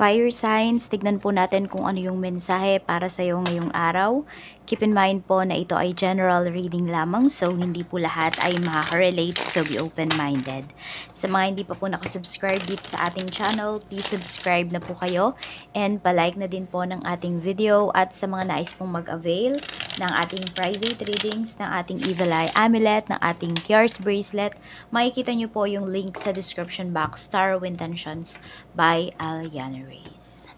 Fire signs, tignan po natin kung ano yung mensahe para sa iyo ngayong araw. Keep in mind po na ito ay general reading lamang, so hindi po lahat ay makaka-relate, so be open-minded. Sa mga hindi pa po nakasubscribe dito sa ating channel, please subscribe na po kayo and palike na din po ng ating video. At sa mga nais pong mag-avail ng ating private readings, ng ating Evil Eye Amulet, ng ating Pierce Bracelet, makikita nyo po yung link sa description box, Tarot Intentions by Aliana Reyes.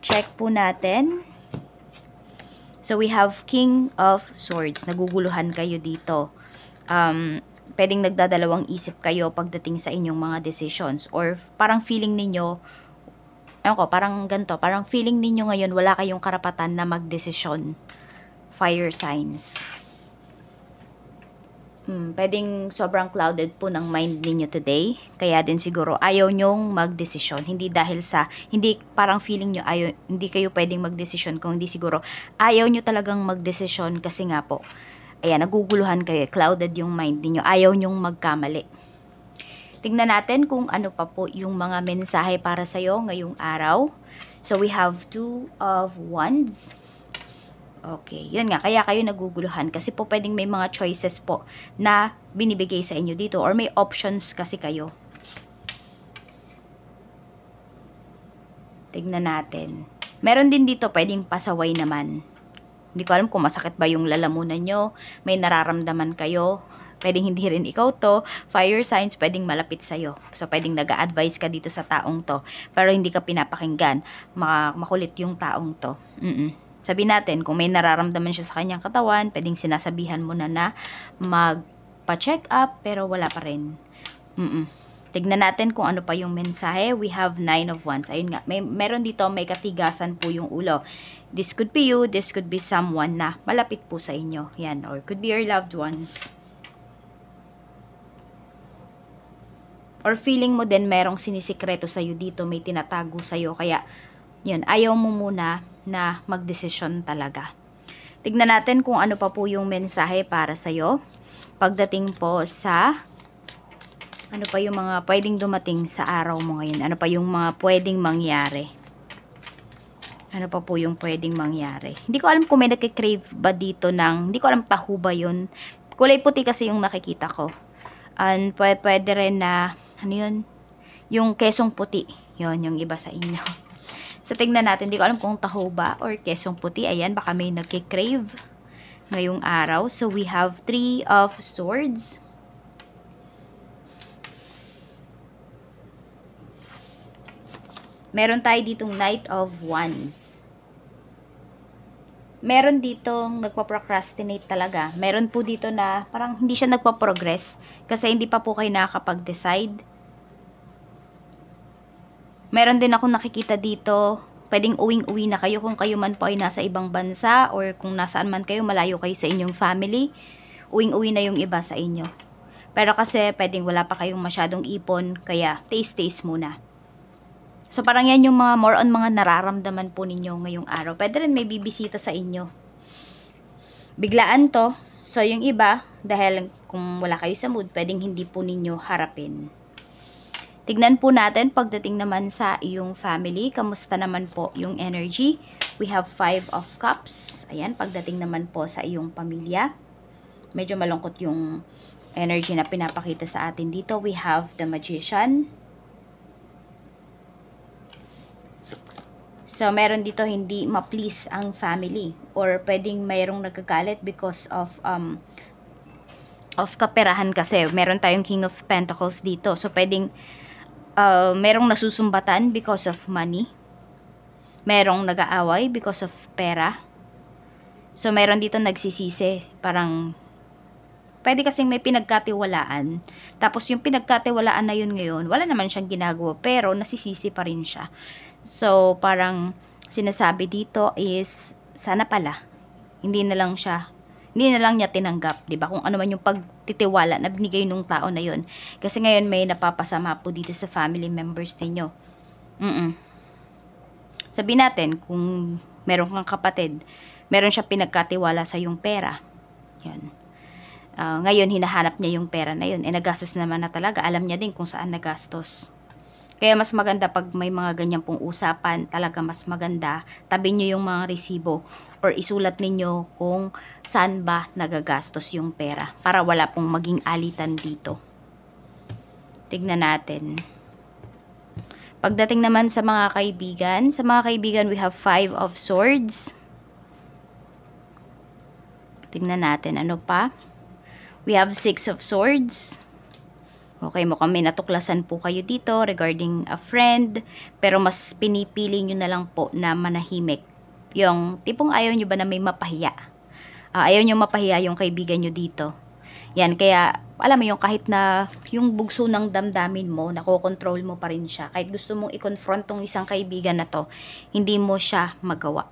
Check po natin. So we have King of Swords. Naguguluhan kayo dito. Pwedeng nagdadalawang isip kayo pagdating sa inyong mga decisions. Or parang feeling ninyo, parang ganito, parang feeling ninyo ngayon wala kayong karapatan na magdesisyon. Fire signs. Pwedeng sobrang clouded po ng mind ninyo today. Kaya din siguro ayaw nyong magdesisyon. Hindi dahil sa, hindi parang feeling nyo ayaw, hindi kayo pwedeng magdesisyon. Kung hindi siguro ayaw nyo talagang magdesisyon kasi nga po, ayan, naguguluhan kayo. Clouded yung mind ninyo. Ayaw nyong magkamali. Tingnan natin kung ano pa po yung mga mensahe para sa'yo ngayong araw. So we have Two of Wands. Okay, yun nga, kaya kayo naguguluhan kasi po pwedeng may mga choices po na binibigay sa inyo dito or may options kasi kayo. Tignan natin. Meron din dito pwedeng pasaway naman. Hindi ko alam kung masakit ba yung lalamunan nyo, may nararamdaman kayo. Pwedeng hindi rin ikaw to. Fire signs, pwedeng malapit sa'yo. So, pwedeng nag-a-advise ka dito sa taong to. Pero hindi ka pinapakinggan. Makulit yung taong to. Sabi natin, kung may nararamdaman siya sa kanyang katawan, pwedeng sinasabihan mo na magpa-check up, pero wala pa rin. Tignan natin kung ano pa yung mensahe. We have Nine of Wands. Ayun nga, meron dito, may katigasan po yung ulo. This could be you, this could be someone na malapit po sa inyo. Yan, or could be your loved ones. Or feeling mo din merong sinisikreto sa'yo dito, may tinatago sa'yo, kaya yun, ayaw mo muna na magdesisyon talaga. Tignan natin kung ano pa po yung mensahe para sa'yo. Pagdating po sa, ano pa yung mga pwedeng dumating sa araw mo ngayon. Ano pa yung mga pwedeng mangyari. Ano pa po yung pwedeng mangyari. Hindi ko alam kung may nagkikrave ba dito ng, hindi ko alam taho ba yun. Kulay puti kasi yung nakikita ko. And pwede rin na, ano yun? Yung kesong puti. Yun, yung iba sa inyo. So, tingnan natin. Hindi ko alam kung taho ba or kesong puti. Ayan, baka may nagkikrave ngayong araw. So, we have Three of Swords. Meron tayo ditong Knight of Wands. Meron ditong nagpa-procrastinate talaga. Meron po dito na parang hindi siya nagpa-progress kasi hindi pa po kayo nakakapag-decide. Meron din ako nakikita dito, pwedeng uwing-uwi na kayo kung kayo man po ay nasa ibang bansa or kung nasaan man kayo, malayo kayo sa inyong family. Uwing-uwi na yung iba sa inyo. Pero kasi pwedeng wala pa kayong masyadong ipon, kaya taste muna. So parang yan yung mga more on mga nararamdaman po ninyo ngayong araw. Pwede rin may bibisita sa inyo. Biglaan to. So yung iba, dahil kung wala kayo sa mood, pwedeng hindi po ninyo harapin. Tignan po natin pagdating naman sa iyong family. Kamusta naman po yung energy? We have Five of Cups. Ayan, pagdating naman po sa iyong pamilya. Medyo malungkot yung energy na pinapakita sa atin dito. We have the Magician. So, meron dito hindi ma-please ang family. Or pwedeng mayroong nagkagalit because of kaperahan kasi. Meron tayong King of Pentacles dito. So, pwedeng merong nasusumbatan because of money. Merong nag-aaway because of pera. So, meron dito nagsisisi. Parang, pwede kasing may pinagkatiwalaan. Tapos, yung pinagkatiwalaan na yun ngayon, wala naman siyang ginagawa, pero nasisisi pa rin siya. So, parang, sinasabi dito is, sana pala, hindi na lang niya tinanggap, 'di ba? Kung ano man yung pagtitiwala na binigay nung tao na 'yon. Kasi ngayon may napapasama po dito sa family members ninyo. Sabihin natin kung meron kang kapatid, meron siya pinagkatiwala sa yung pera. 'Yan. Ngayon hinahanap niya yung pera na 'yon. Nagastos naman na talaga. Alam niya din kung saan nagastos. Kaya mas maganda pag may mga ganyan pong usapan, talaga mas maganda, tabi nyo yung mga resibo or isulat ninyo kung saan ba nagagastos yung pera para wala pong maging alitan dito. Tignan natin. Pagdating naman sa mga kaibigan, we have 5 of Swords. Tignan natin, ano pa? We have 6 of Swords. Okay, mukhang may natuklasan po kayo dito regarding a friend, pero mas pinipili nyo na lang po na manahimik. Yung tipong ayaw nyo ba na may mapahiya? Ayaw nyo mapahiya yung kaibigan nyo dito. Yan, kaya alam mo yung kahit na yung bugso ng damdamin mo, nakokontrol mo pa rin siya. Kahit gusto mong i-confront tong isang kaibigan na to, hindi mo siya magawa.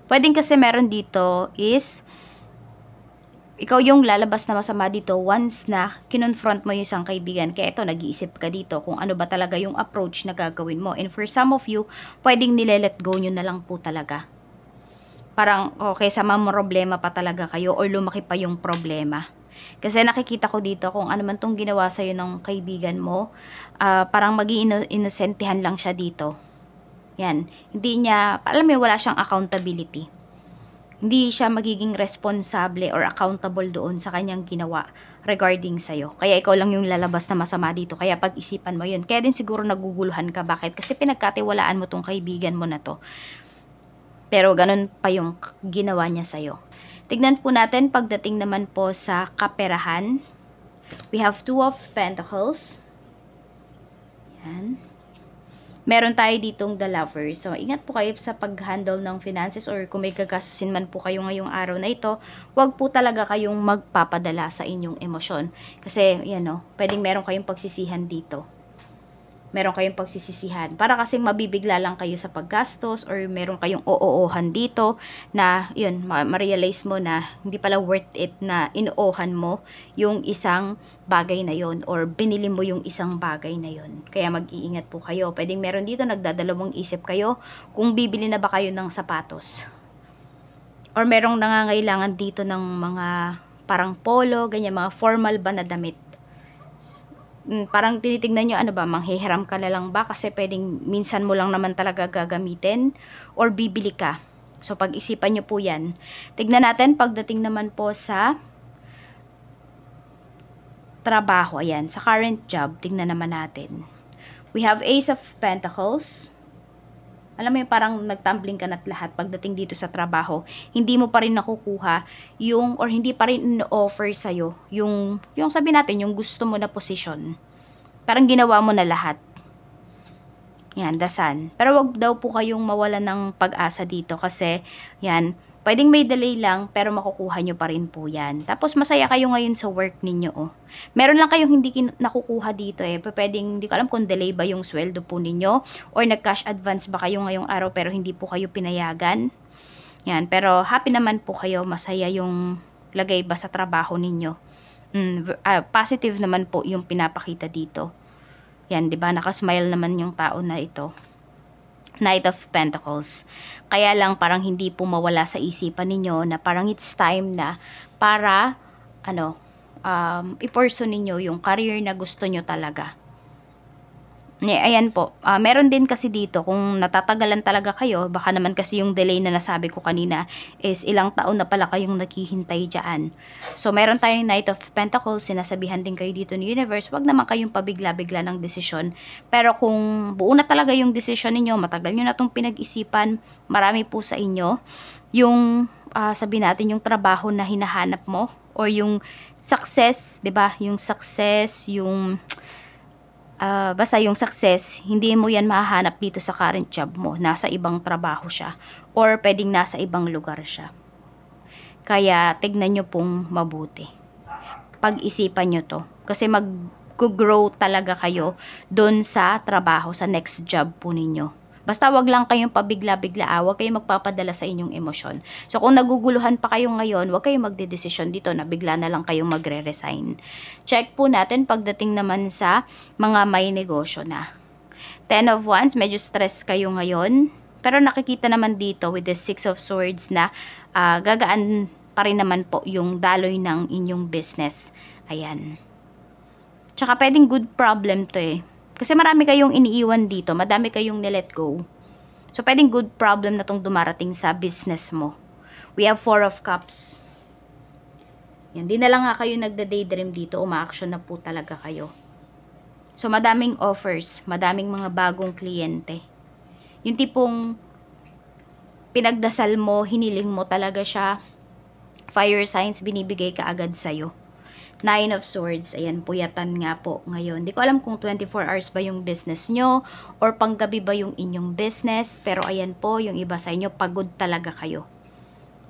Pwedeng kasi meron dito is ikaw yung lalabas na masama dito once na kinonfront mo yung isang kaibigan. Kaya ito, nag-iisip ka dito kung ano ba talaga yung approach na gagawin mo. And for some of you, pwedeng nile-let go nyo na lang po talaga. Parang, okay, sama mo problema pa talaga kayo or lumaki pa yung problema. Kasi nakikita ko dito kung ano man tong ginawa sa'yo ng kaibigan mo, parang mag-iinosentihan lang siya dito. Yan. Hindi niya, alam mo, wala siyang accountability. Hindi siya magiging responsable or accountable doon sa kanyang ginawa regarding sa'yo. Kaya ikaw lang yung lalabas na masama dito. Kaya pag-isipan mo yun. Kaya din siguro naguguluhan ka. Bakit? Kasi pinagkatiwalaan mo tong kaibigan mo na to. Pero ganun pa yung ginawa niya sa'yo. Tignan po natin pagdating naman po sa kaperahan. We have 2 of Pentacles. Yan. Meron tayo ditong the lover. So, ingat po kayo sa pag-handle ng finances or kung may gagastusin man po kayo ngayong araw na ito, wag po talaga kayong magpapadala sa inyong emosyon. Kasi, yan o, pwedeng meron kayong pagsisihan dito. Meron kayong pagsisisihan. Para kasing mabibigla lang kayo sa paggastos or meron kayong oo-ohan dito na, yun, ma-realize mo na hindi pala worth it na inoohan mo yung isang bagay na yun or binili mo yung isang bagay na yun. Kaya mag-iingat po kayo. Pwedeng meron dito, nagdadalawang isip kayo kung bibili na ba kayo ng sapatos. Or merong nangangailangan dito ng mga parang polo, ganyan, mga formal ba na damit. Parang tinitignan nyo, ano ba, manghihiram ka na lang ba? Kasi pwedeng minsan mo lang naman talaga gagamitin or bibili ka. So, pag-isipan nyo po yan. Tignan natin, pagdating naman po sa trabaho. Ayan, sa current job, tignan naman natin. We have Ace of Pentacles. Alam mo yung parang nagtumbling ka na't lahat pagdating dito sa trabaho. Hindi mo pa rin nakukuha yung, or hindi pa rin in-offer sa'yo yung sabi natin, yung gusto mo na posisyon. Parang ginawa mo na lahat. Yan, the Sun. Pero wag daw po kayong mawala ng pag-asa dito kasi, yan, pwedeng may delay lang, pero makukuha nyo pa rin po yan. Tapos, masaya kayo ngayon sa work ninyo, oh. Meron lang kayong hindi nakukuha dito, eh. Pwedeng, hindi ko alam kung delay ba yung sweldo po ninyo, or nag-cash advance ba kayo ngayong araw, pero hindi po kayo pinayagan. Yan, pero happy naman po kayo, masaya yung lagay ba sa trabaho ninyo. Positive naman po yung pinapakita dito. Yan, 'di ba? Nakasmile naman yung tao na ito. Knight of Pentacles. Kaya lang parang hindi po mawala sa isipan ninyo na parang it's time na para i-pursue ninyo yung career na gusto nyo talaga. Ayan po. Meron din kasi dito, kung natatagalan talaga kayo, baka naman kasi yung delay na nasabi ko kanina is ilang taon na pala kayong naghihintay dyan. So, meron tayong Knight of Pentacles, sinasabihan din kayo dito ni Universe, wag naman kayong pabigla-bigla ng desisyon. Pero kung buo na talaga yung desisyon ninyo, matagal nyo na itong pinag-isipan, marami po sa inyo, yung, sabi natin, yung trabaho na hinahanap mo, or yung success, 'di ba? Yung success, yung basta yung success, hindi mo yan mahahanap dito sa current job mo. Nasa ibang trabaho siya. Or pwedeng nasa ibang lugar siya. Kaya, tignan nyo pong mabuti. Pag-isipan nyo to. Kasi mag-grow talaga kayo doon sa trabaho, sa next job po ninyo. Basta wag lang kayong pabigla-bigla, wag kayong magpapadala sa inyong emosyon. So kung naguguluhan pa kayo ngayon, wag kayong magdedesisyon dito na bigla na lang kayong magre-resign. Check po natin pagdating naman sa mga may negosyo na. 10 of Wands, medyo stress kayo ngayon. Pero nakikita naman dito with the 6 of Swords na gagaan pa rin naman po yung daloy ng inyong business. Ayan. Tsaka pwedeng good problem to eh. Kasi marami kayong iniiwan dito, madami kayong nilet go. So, pwedeng good problem na tong dumarating sa business mo. We have 4 of Cups. Yan, di na lang nga kayo nagda-daydream dito, uma-action na po talaga kayo. So, madaming offers, madaming mga bagong kliyente. Yung tipong pinagdasal mo, hiniling mo talaga siya, fire signs, binibigay ka agad sa'yo. 9 of Swords, ayan, puyatan nga po ngayon. Di ko alam kung 24 hours ba yung business nyo, or panggabi ba yung inyong business, pero ayan po, yung iba sa inyo, pagod talaga kayo.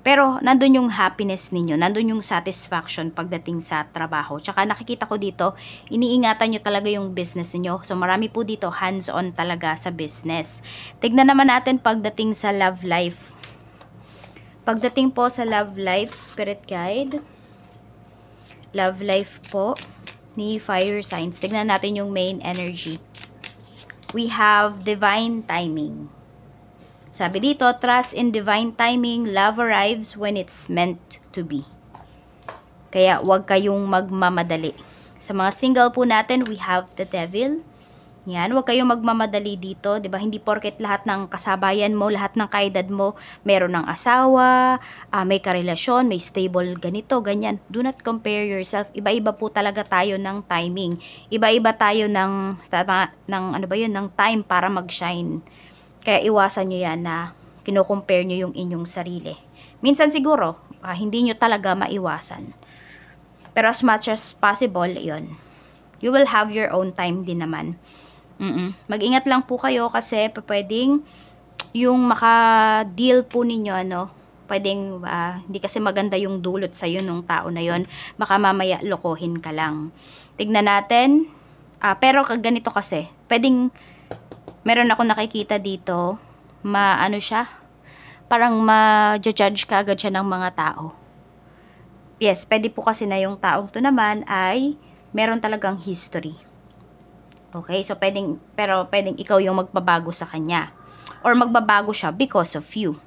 Pero, nandun yung happiness ninyo, nandun yung satisfaction pagdating sa trabaho. Tsaka nakikita ko dito, iniingatan nyo talaga yung business niyo. So, marami po dito, hands-on talaga sa business. Tignan naman natin pagdating sa love life. Pagdating po sa love life, spirit guide. Love life po ni fire signs. Tignan natin yung main energy. We have divine timing. Sabi dito, trust in divine timing, love arrives when it's meant to be. Kaya huwag kayong magmamadali. Sa mga single po natin, we have the devil. Yan, huwag kayong magmamadali dito, 'di ba? Hindi porket lahat ng kasabayan mo, lahat ng kaedad mo, meron ng asawa, may karelasyon, may stable ganito, ganyan. Do not compare yourself. Iba-iba po talaga tayo ng timing. Iba-iba tayo ng ng time para mag-shine. Kaya iwasan nyo yan na kino-compare nyo yung inyong sarili. Minsan siguro, hindi nyo talaga maiwasan. Pero as much as possible, yun. You will have your own time din naman. Mag-ingat lang po kayo kasi pwedeng yung maka-deal po ninyo, pwedeng hindi kasi maganda yung dulot sa'yo nung tao na yon. Baka mamaya lokohin ka lang. Tignan natin. Pero ganito kasi, pwedeng meron ako nakikita dito, parang ma-judge ka agad siya ng mga tao. Yes, pwede po kasi na yung taong to naman ay meron talagang history. Okay, so pero pwedeng ikaw yung magbabago sa kanya. Or magbabago siya because of you.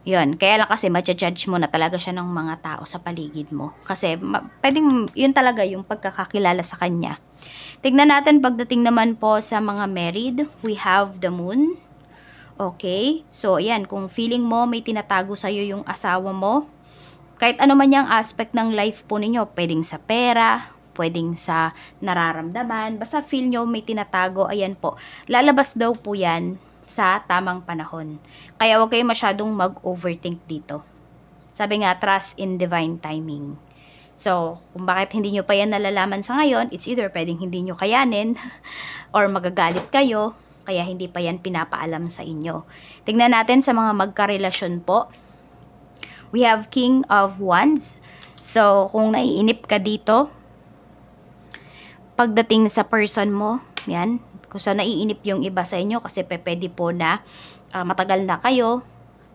Yun, kaya lang kasi ma-judge mo na talaga siya ng mga tao sa paligid mo. Kasi pwedeng yun talaga yung pagkakakilala sa kanya. Tignan natin pagdating naman po sa mga married, we have the moon. Okay, so ayan, kung feeling mo may tinatago sa'yo yung asawa mo, kahit ano man yung aspect ng life po ninyo, pwedeng sa pera, pwedeng sa nararamdaman, basta feel nyo may tinatago, ayan po, lalabas daw po yan sa tamang panahon. Kaya huwag kayo masyadong mag-overthink dito. Sabi nga, trust in divine timing. So, kung bakit hindi nyo pa yan nalalaman sa ngayon, it's either pwedeng hindi nyo kayanin or magagalit kayo, kaya hindi pa yan pinapaalam sa inyo. Tignan natin sa mga magkarelasyon po. We have King of Wands. So, kung naiinip ka dito, pagdating sa person mo, yan, kung saan naiinip yung iba sa inyo kasi pwede po na matagal na kayo,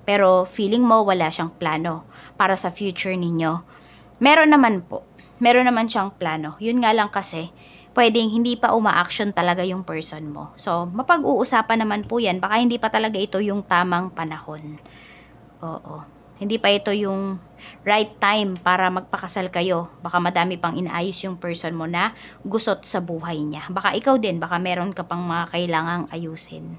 pero feeling mo wala siyang plano para sa future ninyo. Meron naman siyang plano. Yun nga lang kasi, pwedeng hindi pa uma-action talaga yung person mo. So, mapag-uusapan naman po yan. Baka hindi pa talaga ito yung tamang panahon. Oo. Hindi pa ito yung right time para magpakasal kayo. Baka madami pang inaayos yung person mo na gusot sa buhay niya. Baka ikaw din, baka meron ka pang mga kailangang ayusin.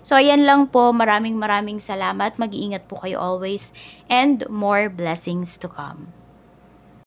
So, ayan lang po. Maraming salamat. Mag-iingat po kayo always. And more blessings to come.